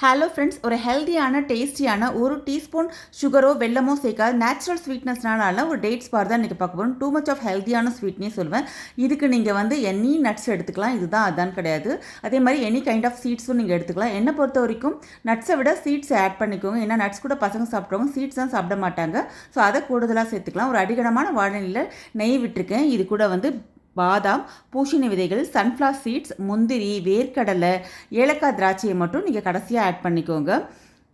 Hello friends, ஒரு ஹெல்த்தியான டேஸ்டியான ஒரு டீஸ்பூன் சுகரோ வெல்லமோ சேர்க்காத நேச்சுரல் ஸ்வீட்னஸ்னால ஒரு டேட்ஸ் பார் தான் இன்றைக்கி பார்க்க போகிறோம். டூ மச் ஆஃப் ஹெல்த்தியான ஸ்வீட்னே சொல்லுவேன். இதுக்கு நீங்கள் வந்து எனி நட்ஸ் எடுத்துக்கலாம், இதுதான் அதான் கிடையாது. அதே மாதிரி எனி கைண்ட் ஆஃப் சீட்ஸும் நீங்கள் எடுத்துக்கலாம். என்னை பொறுத்த வரைக்கும் நட்ஸை விட சீட்ஸ் ஆட் பண்ணிக்கோங்க. ஏன்னா நட்ஸ் கூட பசங்க சாப்பிட்றவங்க சீட்ஸ் தான் சாப்பிட மாட்டாங்க. ஸோ அதை கூடுதலாக சேர்த்துக்கலாம். ஒரு அடிகனமான வாழனியில் நெய் விட்டுருக்கேன். இது கூட வந்து பாதாம், பூசணி விதைகள், சன்ஃப்ளவர் சீட்ஸ், முந்திரி, வேர்க்கடலை, ஏலக்காய், திராட்சையை மட்டும் நீங்கள் கடைசியாக ஆட் பண்ணிக்கோங்க.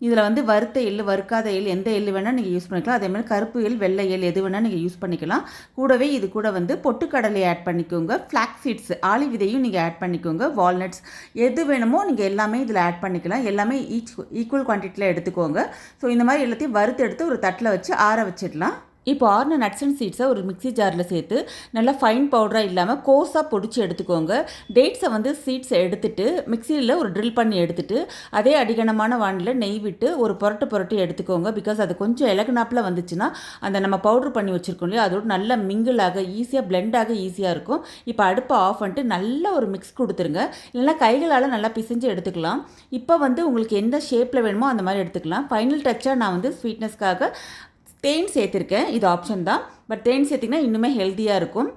இதில் வந்து வறுத்த எள், வறுக்காத எள், எந்த எள் வேணால் நீங்கள் யூஸ் பண்ணிக்கலாம். அதே மாதிரி கருப்பு எள், வெள்ளை எள் எது வேணால் நீங்கள் யூஸ் பண்ணிக்கலாம். கூடவே இது கூட வந்து பொட்டுக்கடலை ஆட் பண்ணிக்கோங்க. ஃப்ளாக் சீட்ஸ், ஆளி விதையும் நீங்கள் ஆட் பண்ணிக்கோங்க. வால்நட்ஸ், எது வேணுமோ நீங்கள் எல்லாமே இதில் ஆட் பண்ணிக்கலாம். எல்லாமே ஈக்குவல் குவான்டிட்டியில் எடுத்துக்கோங்க. ஸோ இந்த மாதிரி எல்லாத்தையும் வறுத்து எடுத்து ஒரு தட்டில் வச்சு ஆற வச்சிடலாம். இப்போ ஆறின நட்ஸ் அண்ட் சீட்ஸை ஒரு மிக்ஸி ஜாரில் சேர்த்து நல்லா ஃபைன் பவுடராக இல்லாமல் கோஸாக பொடிச்சு எடுத்துக்கோங்க. டேட்ஸை வந்து சீட்ஸை எடுத்துகிட்டு மிக்சியில் ஒரு ட்ரில் பண்ணி எடுத்துகிட்டு அதே அடிகனமான வானில் நெய் விட்டு ஒரு புரட்டு எடுத்துக்கோங்க. பிகாஸ் அது கொஞ்சம் இலகுனாப்பில் வந்துச்சுன்னா அந்த நம்ம பவுட்ரு பண்ணி வச்சுருக்கோம் இல்லையா, அதோட நல்லா மிங்கிளாக ஈஸியாக பிளெண்டாக ஈஸியாக இருக்கும். இப்போ அடுப்பை ஆஃப் பண்ணிட்டு நல்ல ஒரு மிக்ஸ் கொடுத்துருங்க. இல்லைனா கைகளால் நல்லா பிசைஞ்சு எடுத்துக்கலாம். இப்போ வந்து உங்களுக்கு எந்த ஷேப்பில் வேணுமோ அந்த மாதிரி எடுத்துக்கலாம். ஃபைனல் டச்சாக நான் வந்து ஸ்வீட்னஸ்க்காக தேன் சேர்த்துருக்கேன். இது ஆப்ஷன் தான். பட் தேன் சேர்த்திங்கன்னா இன்னுமே ஹெல்த்தியாக இருக்கும்.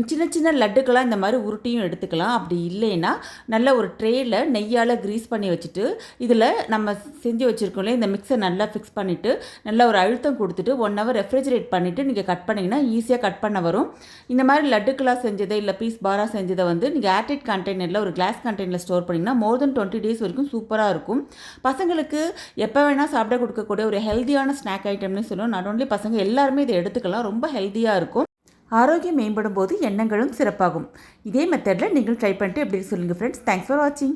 சின்ன சின்ன லட்டுக்கெல்லாம் இந்த மாதிரி உருட்டியும் எடுத்துக்கலாம். அப்படி இல்லைன்னா நல்ல ஒரு ட்ரேயில் நெய்யால் க்ரீஸ் பண்ணி வச்சுட்டு இதில் நம்ம செஞ்சு வச்சுருக்கோம்ல இந்த மிக்ஸை நல்லா ஃபிக்ஸ் பண்ணிவிட்டு நல்லா ஒரு அழுத்தம் கொடுத்துட்டு 1 hour ரெஃப்ரிஜரேட் பண்ணிவிட்டு நீங்கள் கட் பண்ணிங்கன்னா ஈஸியாக கட் பண்ண வரும். இந்த மாதிரி லட்டுக்கெல்லாம் செஞ்சதை இல்லை பீஸ் பாராக செஞ்சதை வந்து நீங்கள் ஏர்டைட் கண்டெய்னரில் ஒரு கிளாஸ் கண்டெய்னரில் ஸ்டோர் பண்ணிங்கன்னா மோர் தென் 20 days வரைக்கும் சூப்பராக இருக்கும். பசங்களுக்கு எப்போ வேணால் சாப்பிட கொடுக்கக்கூடிய ஒரு ஹெல்த்தியான ஸ்நாக் ஐட்டம்னு சொல்லுவோம். நாட் ஓன்லி பசங்க எல்லாருமே இதை எடுத்துக்கலாம். ரொம்ப ஹெல்த்தியாக இருக்கும். ஆரோக்கியம் மேம்படும் போது எண்ணங்களும் சிறப்பாகும். இதே மெத்தடில் நீங்கள் ட்ரை பண்ணிட்டு எப்படி சொல்லுங்கள் ஃப்ரெண்ட்ஸ். தேங்க்ஸ் ஃபார் வாட்சிங்.